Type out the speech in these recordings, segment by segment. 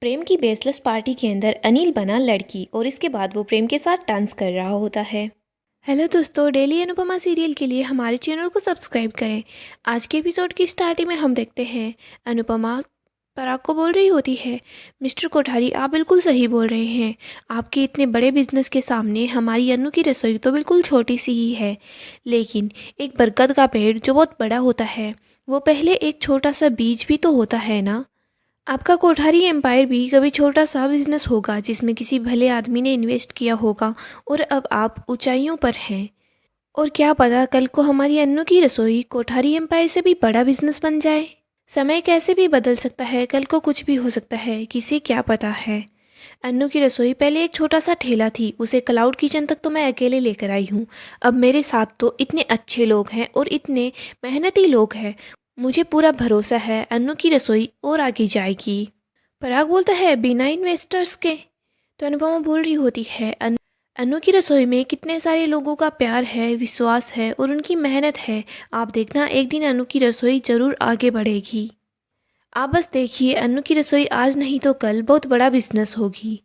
प्रेम की baseless party के अंदर अनिल बना लड़की और इसके बाद वो प्रेम के साथ डांस कर रहा होता है। हेलो दोस्तों, डेली अनुपमा सीरियल के लिए हमारे चैनल को सब्सक्राइब करें। आज के एपिसोड की स्टार्टिंग में हम देखते हैं अनुपमा पराग को बोल रही होती है, मिस्टर कोठारी आप बिल्कुल सही बोल रहे हैं। आपके इतने बड़े बिजनेस के सामने हमारी अनु की रसोई तो बिल्कुल छोटी सी ही है। लेकिन एक बरगद का पेड़ जो बहुत बड़ा होता है वो पहले एक छोटा सा बीज भी तो होता है ना। आपका कोठारी एम्पायर भी कभी छोटा सा बिजनेस होगा जिसमें किसी भले आदमी ने इन्वेस्ट किया होगा और अब आप ऊंचाइयों पर हैं। और क्या पता कल को हमारी अन्नू की रसोई कोठारी एम्पायर से भी बड़ा बिजनेस बन जाए। समय कैसे भी बदल सकता है, कल को कुछ भी हो सकता है, किसे क्या पता है। अन्नू की रसोई पहले एक छोटा सा ठेला थी, उसे क्लाउड किचन तक तो मैं अकेले लेकर आई हूँ। अब मेरे साथ तो इतने अच्छे लोग हैं और इतने मेहनती लोग हैं। मुझे पूरा भरोसा है अन्नू की रसोई और आगे जाएगी। पराग बोलता है बिना इन्वेस्टर्स के। तो अनुपमा बोल रही होती है अन्नू की रसोई में कितने सारे लोगों का प्यार है, विश्वास है और उनकी मेहनत है। आप देखना एक दिन अन्नू की रसोई जरूर आगे बढ़ेगी। आप बस देखिए अन्नू की रसोई आज नहीं तो कल बहुत बड़ा बिजनेस होगी।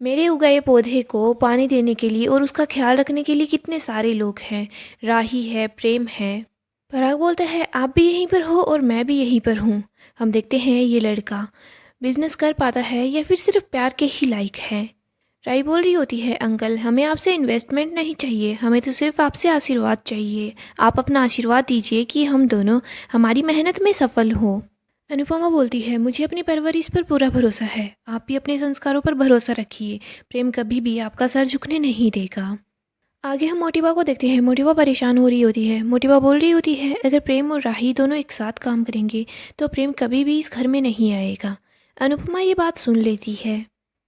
मेरे उगाए पौधे को पानी देने के लिए और उसका ख्याल रखने के लिए कितने सारे लोग हैं। राही है, प्रेम है। पराग बोलता है आप भी यहीं पर हो और मैं भी यहीं पर हूँ। हम देखते हैं ये लड़का बिजनेस कर पाता है या फिर सिर्फ प्यार के ही लायक है। राई बोल रही होती है अंकल हमें आपसे इन्वेस्टमेंट नहीं चाहिए, हमें तो सिर्फ आपसे आशीर्वाद चाहिए। आप अपना आशीर्वाद दीजिए कि हम दोनों हमारी मेहनत में सफल हों। अनुपमा बोलती है मुझे अपनी परवरिश पर पूरा भरोसा है, आप भी अपने संस्कारों पर भरोसा रखिए। प्रेम कभी भी आपका सर झुकने नहीं देगा। आगे हम मोटिवा को देखते हैं। मोटिवा परेशान हो रही होती है। मोटिवा बोल रही होती है अगर प्रेम और राही दोनों एक साथ काम करेंगे तो प्रेम कभी भी इस घर में नहीं आएगा। अनुपमा ये बात सुन लेती है।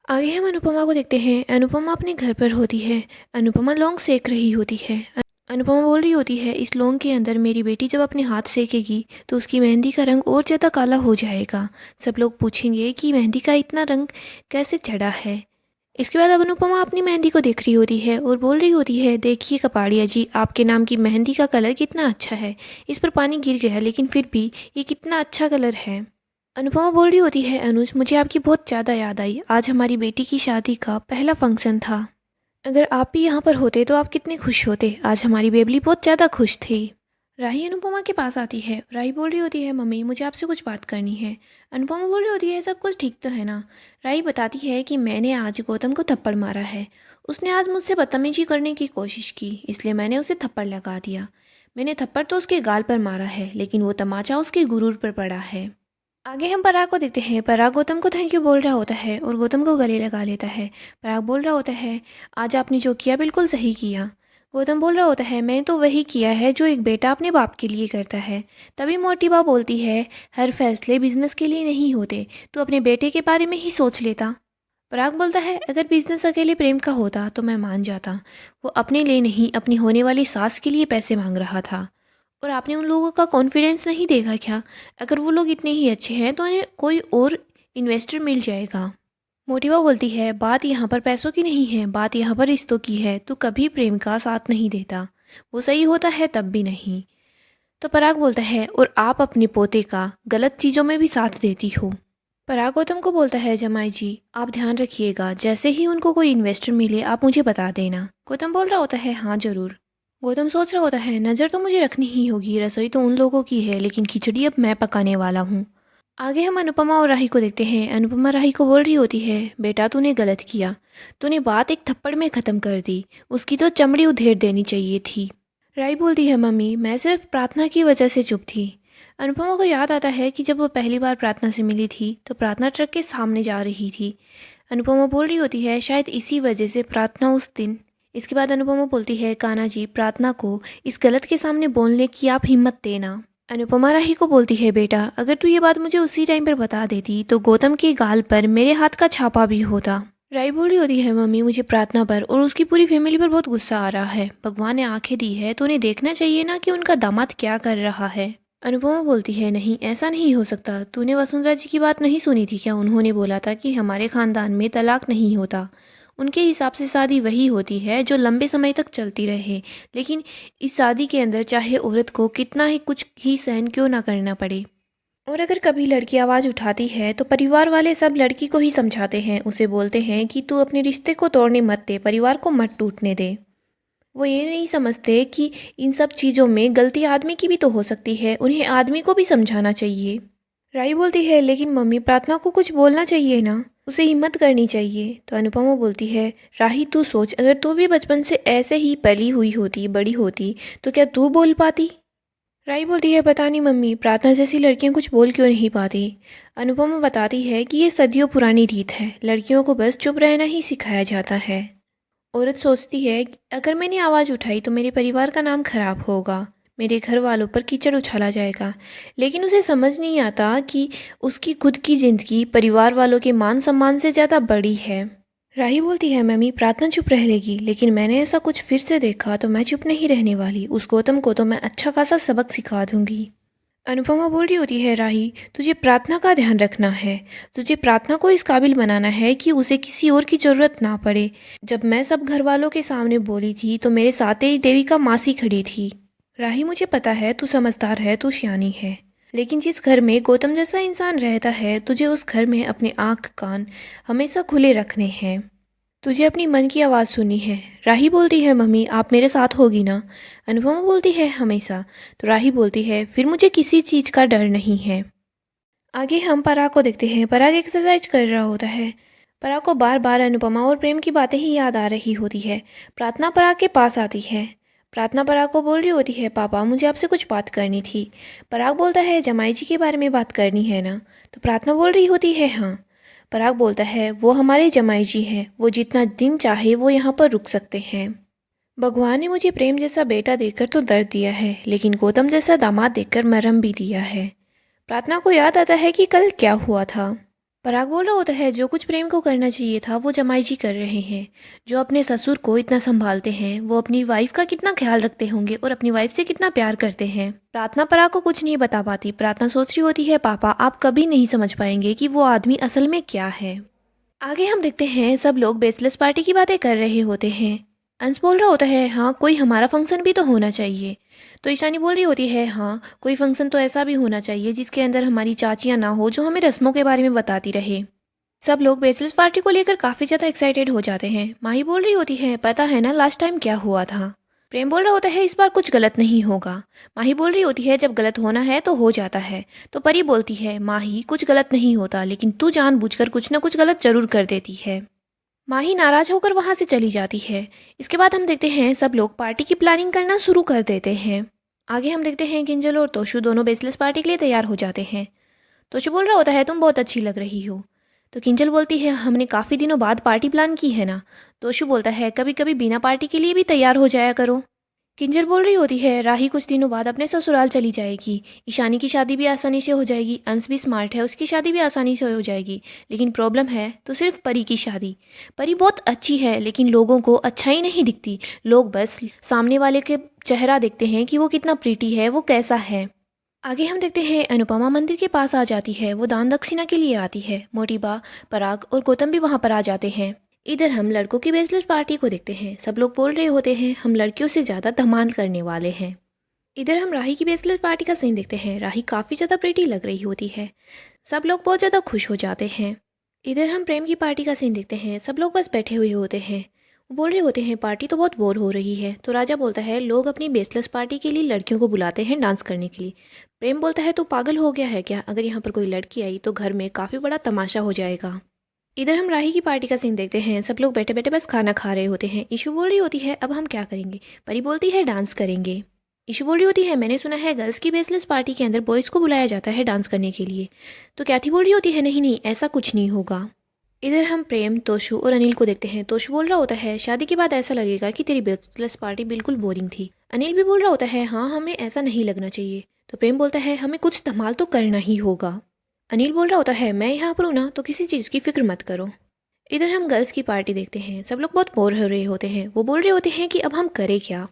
आगे हम अनुपमा को देखते हैं। अनुपमा अपने घर पर होती है। अनुपमा लौंग सेक रही होती है। अनुपमा बोल रही होती है इस लौंग के अंदर मेरी बेटी जब अपने हाथ सेकेगी तो उसकी मेहंदी का रंग और ज़्यादा काला हो जाएगा। सब लोग पूछेंगे कि मेहंदी का इतना रंग कैसे चढ़ा है। इसके बाद अब अनुपमा अपनी मेहंदी को देख रही होती है और बोल रही होती है देखिए कपाड़िया जी, आपके नाम की मेहंदी का कलर कितना अच्छा है। इस पर पानी गिर गया लेकिन फिर भी ये कितना अच्छा कलर है। अनुपमा बोल रही होती है अनुज मुझे आपकी बहुत ज़्यादा याद आई। आज हमारी बेटी की शादी का पहला फंक्शन था। अगर आप भी यहाँ पर होते तो आप कितने खुश होते। आज हमारी बेबली बहुत ज़्यादा खुश थी। राही अनुपमा के पास आती है। राही बोल रही होती है मम्मी मुझे आपसे कुछ बात करनी है। अनुपमा बोल रही होती है सब कुछ ठीक तो है ना। राही बताती है कि मैंने आज गौतम को थप्पड़ मारा है। उसने आज मुझसे बदतमीजी करने की कोशिश की इसलिए मैंने उसे थप्पड़ लगा दिया। मैंने थप्पड़ तो उसके गाल पर मारा है लेकिन वो तमाचा उसके गुरूर पर पड़ा है। आगे हम पराग को देखते हैं। पराग गौतम को थैंक यू बोल रहा होता है और गौतम को गले लगा लेता है। पराग बोल रहा होता है आज आपने जो किया बिल्कुल सही किया। गौतम बोल रहा होता है मैंने तो वही किया है जो एक बेटा अपने बाप के लिए करता है। तभी मोटी बा बोलती है हर फैसले बिजनेस के लिए नहीं होते, तू अपने बेटे के बारे में ही सोच लेता। पराग बोलता है अगर बिजनेस अकेले प्रेम का होता तो मैं मान जाता। वो अपने लिए नहीं अपनी होने वाली सास के लिए पैसे मांग रहा था। और आपने उन लोगों का कॉन्फिडेंस नहीं देखा क्या? अगर वो लोग इतने ही अच्छे हैं तो उन्हें कोई और इन्वेस्टर मिल जाएगा। मोटिवा बोलती है बात यहाँ पर पैसों की नहीं है, बात यहाँ पर रिश्तों की है। तो कभी प्रेम का साथ नहीं देता, वो सही होता है तब भी नहीं। तो पराग बोलता है और आप अपने पोते का गलत चीज़ों में भी साथ देती हो। पराग गौतम को बोलता है जमाई जी आप ध्यान रखिएगा, जैसे ही उनको कोई इन्वेस्टर मिले आप मुझे बता देना। गौतम बोल रहा होता है हाँ ज़रूर। गौतम सोच रहा होता है नज़र तो मुझे रखनी ही होगी, रसोई तो उन लोगों की है लेकिन खिचड़ी अब मैं पकाने वाला हूँ। आगे हम अनुपमा और राही को देखते हैं। अनुपमा राही को बोल रही होती है बेटा तूने गलत किया, तूने बात एक थप्पड़ में ख़त्म कर दी, उसकी तो चमड़ी उधेड़ देनी चाहिए थी। राही बोलती है मम्मी मैं सिर्फ प्रार्थना की वजह से चुप थी। अनुपमा को याद आता है कि जब वो पहली बार प्रार्थना से मिली थी तो प्रार्थना ट्रक के सामने जा रही थी। अनुपमा बोल रही होती है शायद इसी वजह से प्रार्थना उस दिन। इसके बाद अनुपमा बोलती है कान्हा जी प्रार्थना को इस गलत के सामने बोलने की आप हिम्मत देना। अनुपमा राही को बोलती है बेटा अगर तू ये बात मुझे उसी टाइम पर बता देती तो गौतम के गाल पर मेरे हाथ का छापा भी होता। राई बोल रही होती है मम्मी मुझे प्रार्थना पर और उसकी पूरी फैमिली पर बहुत गुस्सा आ रहा है। भगवान ने आंखें दी है तो उन्हें देखना चाहिए ना कि उनका दामाद क्या कर रहा है। अनुपमा बोलती है नहीं ऐसा नहीं हो सकता, तूने वसुंधरा जी की बात नहीं सुनी थी क्या? उन्होंने बोला था कि हमारे खानदान में तलाक नहीं होता। उनके हिसाब से शादी वही होती है जो लंबे समय तक चलती रहे, लेकिन इस शादी के अंदर चाहे औरत को कितना ही कुछ ही सहन क्यों ना करना पड़े। और अगर कभी लड़की आवाज़ उठाती है तो परिवार वाले सब लड़की को ही समझाते हैं, उसे बोलते हैं कि तू अपने रिश्ते को तोड़ने मत दे, परिवार को मत टूटने दे। वो ये नहीं समझते कि इन सब चीज़ों में गलती आदमी की भी तो हो सकती है, उन्हें आदमी को भी समझाना चाहिए। राई बोलती है, लेकिन मम्मी प्रार्थना को कुछ बोलना चाहिए ना, उसे हिम्मत करनी चाहिए। तो अनुपमा बोलती है, राही तू सोच, अगर तू भी बचपन से ऐसे ही पली हुई होती, बड़ी होती, तो क्या तू बोल पाती? राई बोलती है, पता नहीं मम्मी, प्रार्थना जैसी लड़कियां कुछ बोल क्यों नहीं पाती। अनुपमा बताती है कि ये सदियों पुरानी रीत है, लड़कियों को बस चुप रहना ही सिखाया जाता है। औरत सोचती है कि अगर मैंने आवाज़ उठाई तो मेरे परिवार का नाम खराब होगा, मेरे घर वालों पर कीचड़ उछाला जाएगा। लेकिन उसे समझ नहीं आता कि उसकी खुद की ज़िंदगी परिवार वालों के मान सम्मान से ज़्यादा बड़ी है। राही बोलती है, मम्मी प्रार्थना चुप रह लेगी, लेकिन मैंने ऐसा कुछ फिर से देखा तो मैं चुप नहीं रहने वाली, उस गौतम को तो मैं अच्छा खासा सबक सिखा दूंगी। अनुपमा बोल रही होती है, राही तुझे प्रार्थना का ध्यान रखना है, तुझे प्रार्थना को इस काबिल बनाना है कि उसे किसी और की ज़रूरत ना पड़े। जब मैं सब घर वालों के सामने बोली थी तो मेरे साथ तेरी देविका मासी खड़ी थी। राही मुझे पता है तू समझदार है, तू सियानी है, लेकिन जिस घर में गौतम जैसा इंसान रहता है तुझे उस घर में अपने आँख कान हमेशा खुले रखने हैं, तुझे अपनी मन की आवाज़ सुनी है। राही बोलती है, मम्मी आप मेरे साथ होगी ना? अनुपमा बोलती है, हमेशा। तो राही बोलती है, फिर मुझे किसी चीज़ का डर नहीं है। आगे हम पराग को देखते हैं। पराग एक्सरसाइज कर रहा होता है। पराग को बार बार अनुपमा और प्रेम की बातें ही याद आ रही होती है। प्रार्थना पराग के पास आती है। प्रार्थना पराग को बोल रही होती है, पापा मुझे आपसे कुछ बात करनी थी। पराग बोलता है, जमाई जी के बारे में बात करनी है ना? तो प्रार्थना बोल रही होती है, हाँ। पराग बोलता है, वो हमारे जमाई जी हैं, वो जितना दिन चाहे वो यहाँ पर रुक सकते हैं। भगवान ने मुझे प्रेम जैसा बेटा देकर तो दर्द दिया है, लेकिन गौतम जैसा दामाद देकर मरहम भी दिया है। प्रार्थना को याद आता है कि कल क्या हुआ था। पराग बोल रहा होता है, जो कुछ प्रेम को करना चाहिए था वो जमाई जी कर रहे हैं। जो अपने ससुर को इतना संभालते हैं, वो अपनी वाइफ का कितना ख्याल रखते होंगे और अपनी वाइफ से कितना प्यार करते हैं। प्रार्थना पराग को कुछ नहीं बता पाती। प्रार्थना सोच रही होती है, पापा आप कभी नहीं समझ पाएंगे कि वो आदमी असल में क्या है। आगे हम देखते हैं सब लोग बेचलेस पार्टी की बातें कर रहे होते हैं। अंश बोल रहा होता है, हाँ कोई हमारा फंक्शन भी तो होना चाहिए। तो ईशानी बोल रही होती है, हाँ कोई फंक्शन तो ऐसा भी होना चाहिए जिसके अंदर हमारी चाचियाँ ना हो, जो हमें रस्मों के बारे में बताती रहे। सब लोग बेचलेस पार्टी को लेकर काफ़ी ज़्यादा एक्साइटेड हो जाते हैं। माही बोल रही होती है, पता है ना लास्ट टाइम क्या हुआ था? प्रेम बोल रहा होता है, इस बार कुछ गलत नहीं होगा। माही बोल रही होती है, जब गलत होना है तो हो जाता है। तो परी बोलती है, माही कुछ गलत नहीं होता, लेकिन तू जानबूझकर कुछ ना कुछ गलत जरूर कर देती है। माही नाराज होकर वहां से चली जाती है। इसके बाद हम देखते हैं सब लोग पार्टी की प्लानिंग करना शुरू कर देते हैं। आगे हम देखते हैं किंजल और तोशु दोनों बेसलेस पार्टी के लिए तैयार हो जाते हैं। तोशु बोल रहा होता है, तुम बहुत अच्छी लग रही हो। तो किंजल बोलती है, हमने काफ़ी दिनों बाद पार्टी प्लान की है ना। तोशु बोलता है, कभी कभी बिना पार्टी के लिए भी तैयार हो जाया करो। किंजल बोल रही होती है, राही कुछ दिनों बाद अपने ससुराल चली जाएगी, ईशानी की शादी भी आसानी से हो जाएगी, अंश भी स्मार्ट है, उसकी शादी भी आसानी से हो जाएगी। लेकिन प्रॉब्लम है तो सिर्फ परी की शादी। परी बहुत अच्छी है, लेकिन लोगों को अच्छाई नहीं दिखती। लोग बस सामने वाले के चेहरा देखते हैं कि वो कितना प्रीटी है, वो कैसा है। आगे हम देखते हैं अनुपमा मंदिर के पास आ जाती है। वो दान दक्षिणा के लिए आती है। मोटीबा, पराग और गौतम भी वहाँ पर आ जाते हैं। इधर हम लड़कों की बेचलेस पार्टी को देखते हैं। सब लोग बोल रहे होते हैं, हम लड़कियों से ज़्यादा धमाल करने वाले हैं। इधर हम राही की बेचलेस पार्टी का सीन देखते हैं। राही काफ़ी ज़्यादा प्रीटी लग रही होती है। सब लोग बहुत ज़्यादा खुश हो जाते हैं। इधर हम प्रेम की पार्टी का सीन देखते हैं। सब लोग बस बैठे हुए होते हैं। वो बोल रहे होते हैं, पार्टी तो बहुत बोर हो रही है। तो राजा बोलता है, लोग अपनी बेसलेस पार्टी के लिए लड़कियों को बुलाते हैं डांस करने के लिए। प्रेम बोलता है, तो पागल हो गया है क्या? अगर यहाँ पर कोई लड़की आई तो घर में काफ़ी बड़ा तमाशा हो जाएगा। इधर हम राही की पार्टी का सीन देखते हैं। सब लोग बैठे बैठे बस खाना खा रहे होते हैं। ईशू बोल रही होती है, अब हम क्या करेंगे? परी बोलती है, डांस करेंगे। ईशू बोल रही होती है, मैंने सुना है गर्ल्स की बेसलेस पार्टी के अंदर बॉयज़ को बुलाया जाता है डांस करने के लिए। तो कैथी बोल रही होती है, नहीं नहीं ऐसा कुछ नहीं होगा। इधर हम प्रेम, तोशु और अनिल को देखते हैं। तोशु बोल रहा होता है, शादी के बाद ऐसा लगेगा कि तेरी बेचलेस पार्टी बिल्कुल बोरिंग थी। अनिल भी बोल रहा होता है, हाँ हमें ऐसा नहीं लगना चाहिए। तो प्रेम बोलता है, हमें कुछ धमाल तो करना ही होगा। अनिल बोल रहा होता है, मैं यहाँ पर हूँ ना, तो किसी चीज़ की फिक्र मत करो। इधर हम गर्ल्स की पार्टी देखते हैं। सब लोग बहुत बोर हो रहे होते हैं। वो बोल रहे होते हैं कि अब हम करें क्या।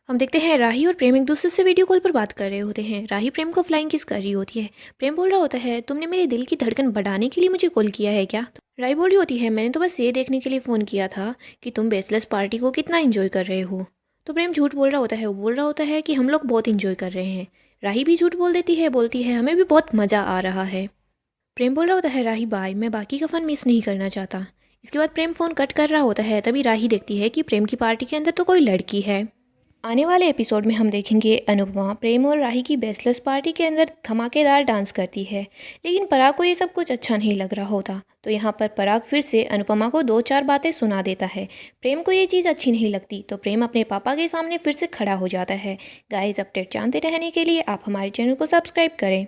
हम देखते हैं राही और प्रेम एक दूसरे से वीडियो कॉल पर बात कर रहे होते हैं। राही प्रेम को फ्लाइंग किस कर रही होती है। प्रेम बोल रहा होता है, तुमने मेरे दिल की धड़कन बढ़ाने के लिए मुझे कॉल किया है क्या? राही बोल रही होती है, मैंने तो बस ये देखने के लिए फ़ोन किया था कि तुम बेसलेस पार्टी को कितना एंजॉय कर रहे हो। तो प्रेम झूठ बोल रहा होता है, वो बोल रहा होता है कि हम लोग बहुत इंजॉय कर रहे हैं। राही भी झूठ बोल देती है, बोलती है हमें भी बहुत मज़ा आ रहा है। प्रेम बोल रहा होता है राही बाय, मैं बाकी का फ़न मिस नहीं करना चाहता। इसके बाद प्रेम फ़ोन कट कर रहा होता है, तभी राही देखती है कि प्रेम की पार्टी के अंदर तो कोई लड़की है। आने वाले एपिसोड में हम देखेंगे अनुपमा प्रेम और राही की बेचलर्स पार्टी के अंदर धमाकेदार डांस करती है, लेकिन पराग को ये सब कुछ अच्छा नहीं लग रहा होता। तो यहाँ पर पराग फिर से अनुपमा को 2-4 बातें सुना देता है। प्रेम को ये चीज़ अच्छी नहीं लगती, तो प्रेम अपने पापा के सामने फिर से खड़ा हो जाता है। गाइस, अपडेट जानते रहने के लिए आप हमारे चैनल को सब्सक्राइब करें।